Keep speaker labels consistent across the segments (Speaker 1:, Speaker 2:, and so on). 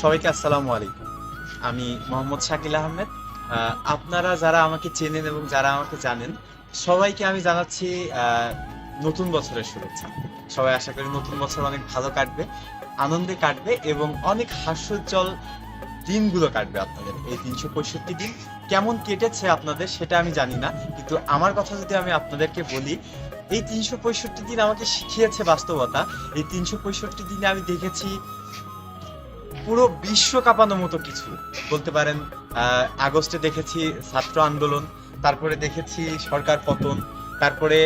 Speaker 1: সবাইকে আসসালামু আলাইকুম। আমি মোহাম্মদ শাকিল আহমেদ। আপনারা যারা আমাকে চেনেন এবং যারা আমাকে জানেন, সবাইকে আমি জানাচ্ছি নতুন বছরের শুভেচ্ছা। সবাই আশা করি নতুন বছর অনেক ভালো কাটবে, আনন্দে কাটবে এবং অনেক হাস্যোজ্জ্বল দিনগুলো কাটবে আপনাদের। এই ৩৬৫ দিন কেমন কেটেছে আপনাদের সেটা আমি জানি না, কিন্তু আমার কথা যদি আমি আপনাদেরকে বলি, এই ৩৬৫ দিন আমাকে শিখিয়েছে বাস্তবতা। এই ৩৬৫ দিনে আমি দেখেছি পুরো বিশ্ব কাঁপানোর মতো কিছু, বলতে পারেন। আগস্টে দেখেছি ছাত্র আন্দোলন, তারপরে দেখেছি সরকার পতন, তারপরে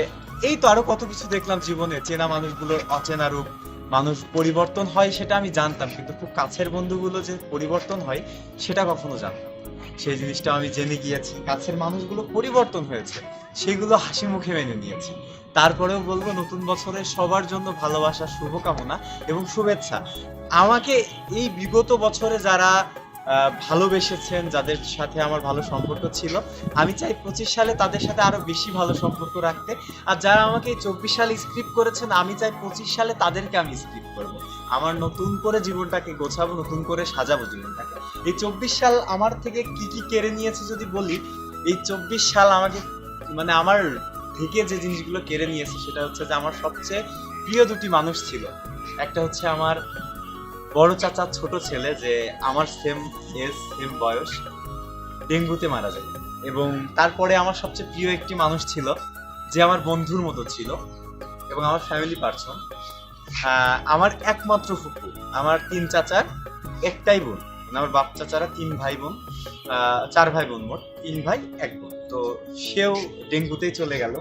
Speaker 1: এই তো আরো কত কিছু দেখলাম জীবনে। চেনা মানুষগুলোর অচেনা রূপ, মানুষ পরিবর্তন হয় সেটা আমি জানতাম, কিন্তু খুব কাছের বন্ধুগুলো যে পরিবর্তন হয় সেটা কখনো জানতাম না। সেই জিনিসটা আমি জেনে গিয়েছি, কাছের মানুষগুলো পরিবর্তন হয়েছে, সেগুলো হাসি মুখে মেনে নিয়েছি। তারপরেও বলবো নতুন বছরে সবার জন্য ভালোবাসা, শুভকামনা এবং শুভেচ্ছা। আমাকে এই বিগত বছরে যারা ভালোবেসেছেন, যাদের সাথে আমার ভালো সম্পর্ক ছিল, আমি চাই 25 সালে তাদের সাথে আরো বেশি ভালো সম্পর্ক রাখতে। আর যারা আমাকে এই 24 সালে স্ক্রিপ্ট করেছেন, আমি চাই 25 সালে তাদেরকে আমি স্ক্রিপ্ট করব। আমার নতুন করে জীবনটাকে গোছাবো, নতুন করে সাজাবো জীবনটাকে। এই 24 সাল আমার থেকে কি কি কেড়ে নিয়েছে যদি বলি, এই 24 সাল আমাকে মানে আমার থেকে যে জিনিসগুলো কেড়ে নিয়েছে সেটা হচ্ছে যে আমার সবচেয়ে প্রিয় দুটি মানুষ ছিল। একটা হচ্ছে আমার বড় চাচার ছোট ছেলে, যে আমার সেম এজ সেম বয়স, ডেঙ্গুতে মারা যায়। এবং তারপরে আমার সবচেয়ে প্রিয় একটি মানুষ ছিল, যে আমার বন্ধুর মতো ছিল এবং আমার ফ্যামিলি পার্সন, আমার একমাত্র ফুপু। আমার 3 চাচার একটাই বোন, মানে আমার বাপ চাচারা 3 ভাই বোন, 4 ভাই বোন, মোট 3 ভাই 1 বোন। তো সেও ডেঙ্গুতেই চলে গেল।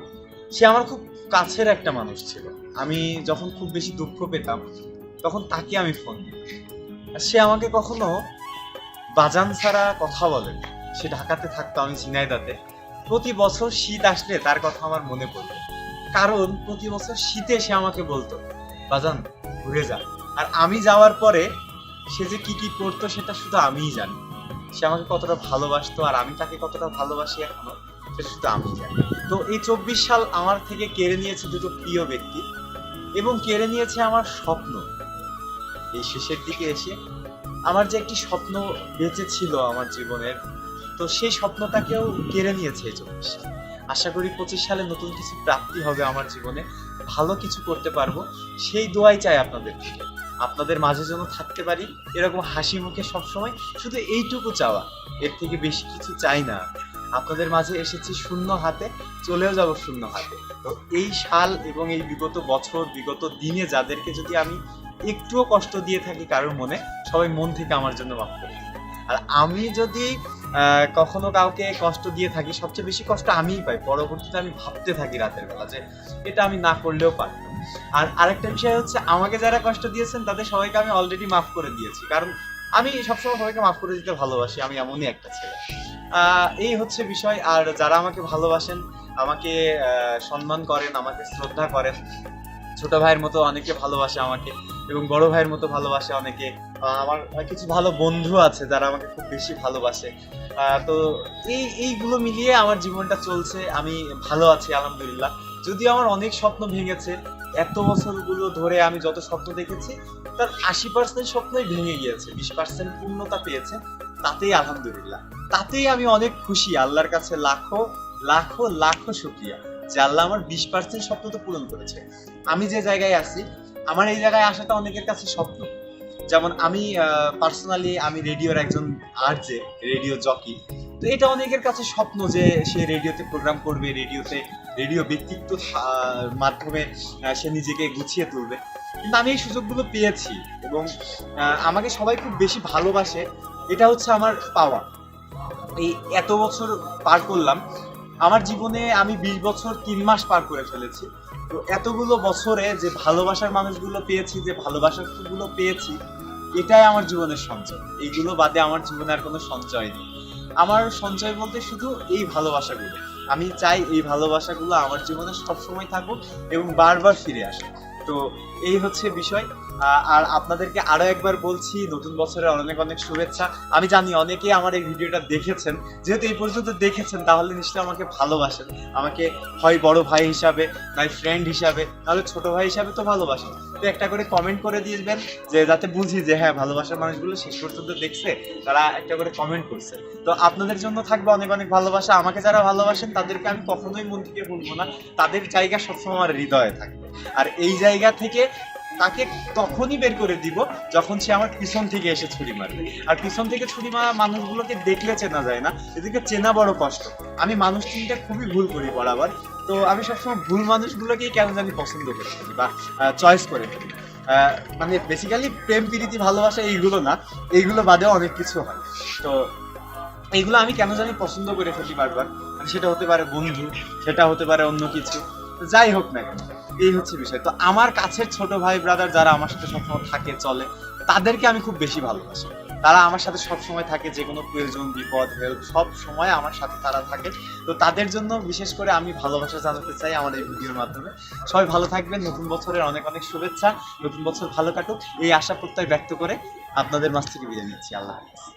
Speaker 1: সে আমার খুব কাছের একটা মানুষ ছিল। আমি যখন খুব বেশি দুঃখ পেতাম তখন তাকে আমি ফোন দিই। আর সে আমাকে কখনো বাজান ছাড়া কথা বলেনি। সে ঢাকাতে থাকতো, আমি ঝিনাইদহে। প্রতি বছর শীত আসলে তার কথা আমার মনে পড়তো, কারণ প্রতি বছর শীতে সে আমাকে বলতো, বাজান ঘুরে যা। আর আমি যাওয়ার পরে সে যে কি কি করতো সেটা শুধু আমিই জানি। সে আমাকে কতটা ভালোবাসতো আর আমি তাকে কতটা ভালোবাসি এখনো, সেটা শুধু আমিই জানি। তো এই 24 সাল আমার থেকে কেড়ে নিয়েছে দুটো প্রিয় ব্যক্তি, এবং কেড়ে নিয়েছে আমার স্বপ্ন। এই শেষের দিকে এসে আমার যে একটি স্বপ্ন বেঁচে ছিল আমার জীবনের, তো সেই স্বপ্নটাকেও কেড়ে নিয়েছে এই 24 সাল। আশা করি 25 সালে নতুন কিছু প্রাপ্তি হবে আমার জীবনে, ভালো কিছু করতে পারবো, সেই দোয়াই চাই আপনাদের থেকে। আপনাদের মাঝে যেন থাকতে পারি এরকম হাসি মুখে সবসময়, শুধু এইটুকু চাওয়া, এর থেকে বেশি কিছু চাই না। আপনাদের মাঝে এসেছি শূন্য হাতে, চলেও যাব শূন্য হাতে। তো এই সাল এবং এই বিগত বছর, বিগত দিনে যাদেরকে যদি আমি একটুও কষ্ট দিয়ে থাকি কারোর মনে, সবাই মন থেকে আমার জন্য মাফ করে দিন। আর আমি যদি কখনো কাউকে কষ্ট দিয়ে থাকি, সবচেয়ে বেশি কষ্ট আমিই পাই। পরবর্তীতে আমি ভাবতে থাকি রাতের বেলা যে এটা আমি না করলেও পারতাম। আর আরেকটা বিষয় হচ্ছে, আমাকে যারা কষ্ট দিয়েছেন তাদের সবাইকে আমি অলরেডি মাফ করে দিয়েছি, কারণ আমি সবসময় সবাইকে মাফ করে দিতে ভালোবাসি। আমি এমনই একটা ছেলে। এই হচ্ছে বিষয়। আর যারা আমাকে ভালোবাসেন, আমাকে সম্মান করেন, আমাকে শ্রদ্ধা করেন, ছোট ভাইয়ের মতো অনেকে ভালোবাসে আমাকে, এবং বড় ভাইয়ের মতো ভালোবাসে অনেকে। আমার কিছু ভালো বন্ধু আছে যারা আমাকে খুব বেশি ভালোবাসে। তো এইগুলো মিলিয়ে আমার জীবনটা চলছে, আমি ভালো আছি আলহামদুলিল্লাহ। যদিও আমার অনেক স্বপ্ন ভেঙেছে, এত বছরগুলো ধরে আমি যত স্বপ্ন দেখেছি তার 80% স্বপ্নই ভেঙে গিয়েছে, 20% পূর্ণতা পেয়েছে। তাতেই আলহামদুলিল্লাহ, তাতেই আমি অনেক খুশি। আল্লাহর কাছে লাখো লাখো লাখো শুকরিয়া যে আল্লাহ আমার 20% স্বপ্ন তো পূরণ করেছে। আমি যে জায়গায় আছি, আমার এই জায়গায় আসাটা অনেকের কাছে স্বপ্ন। যেমন আমি পার্সোনালি আমি রেডিওর একজন আরজে, রেডিও জকি। তো এটা অনেকের কাছে স্বপ্ন যে সে রেডিওতে প্রোগ্রাম করবে, রেডিও ব্যক্তিত্ব মাধ্যমে সে নিজেকে গুছিয়ে তুলবে। কিন্তু আমি এই সুযোগগুলো পেয়েছি, এবং আমাকে সবাই খুব বেশি ভালোবাসে। এটা হচ্ছে আমার পাওয়া। এই এত বছর পার করলাম আমার জীবনে, আমি 20 বছর 3 মাস পার করে ফেলেছি। তো এতগুলো বছরে যে ভালোবাসার মানুষগুলো পেয়েছি, যে ভালোবাসার ফুলগুলো পেয়েছি, এটাই আমার জীবনের সঞ্চয়। এইগুলো বাদে আমার জীবনে আর কোনো সঞ্চয় নেই। আমার সঞ্চয় বলতে শুধু এই ভালোবাসাগুলো। আমি চাই এই ভালোবাসাগুলো আমার জীবনে সবসময় থাকুক এবং বারবার ফিরে আসুক। তো এই হচ্ছে বিষয়। আর আপনাদেরকে আরো একবার বলছি নতুন বছরের অনেক অনেক শুভেচ্ছা। আমি জানি অনেকেই আমার এই ভিডিওটা দেখেছেন, যেহেতু এই পর্যন্ত দেখেছেন তাহলে নিশ্চয়ই আমাকে ভালোবাসেন। আমাকে হয় বড় ভাই হিসাবে, নয় ফ্রেন্ড হিসাবে, নাহলে ছোট ভাই হিসাবে তো ভালোবাসেন। তো একটা করে কমেন্ট করে দিবেন, যে যাতে বুঝি যে হ্যাঁ ভালোবাসার মানুষগুলো শেষ পর্যন্ত দেখছে, তারা একটা করে কমেন্ট করছে। তো আপনাদের জন্য থাকবে অনেক অনেক ভালোবাসা। আমাকে যারা ভালোবাসেন তাদেরকে আমি কখনোই মন থেকে ভুলবো না, তাদের জায়গা সবসময় আমার হৃদয়ে থাকবে। আর এই জায়গা থেকে তাকে তখনই বের করে দিব যখন সে আমার পিছন থেকে এসে ছুরি মারবে। আর পিছন থেকে ছুরি মারা মানুষগুলোকে দেখলে চেনা যায় না, এদিকে চেনা বড় কষ্ট। আমি মানুষ চিনতে খুবই ভুল করি বরাবর। তো আমি সবসময় ভুল মানুষগুলোকেই কেন জানি পছন্দ করে ফেলি বা চয়েস করে ফেলি। মানে বেসিক্যালি প্রেম প্রীতি ভালোবাসা এইগুলো না, এইগুলো বাদেও অনেক কিছু হয়। তো এইগুলো আমি কেন জানি পছন্দ করে ফেলি বারবার। মানে সেটা হতে পারে বন্ধু, সেটা হতে পারে অন্য কিছু, যাই হোক না কেন, এই হচ্ছে বিষয়। তো আমার কাছের ছোট ভাই ব্রাদার যারা আমার সাথে সবসময় থাকে চলে, তাদেরকে আমি খুব বেশি ভালোবাসি। তারা আমার সাথে সব সময় থাকে, যে কোনো প্রয়োজন বিপদ হেল্প সব সময় আমার সাথে তারা থাকে। তো তাদের জন্য বিশেষ করে আমি ভালোবাসা জানাতে চাই আমার এই ভিডিওর মাধ্যমে। সবাই ভালো থাকবেন, নতুন বছরের অনেক অনেক শুভেচ্ছা, নতুন বছর ভালো কাটুক এই আশা প্রত্যয় ব্যক্ত করে আপনাদের মাঝ থেকে বিদায় নিচ্ছি। আল্লাহ হাফেজ।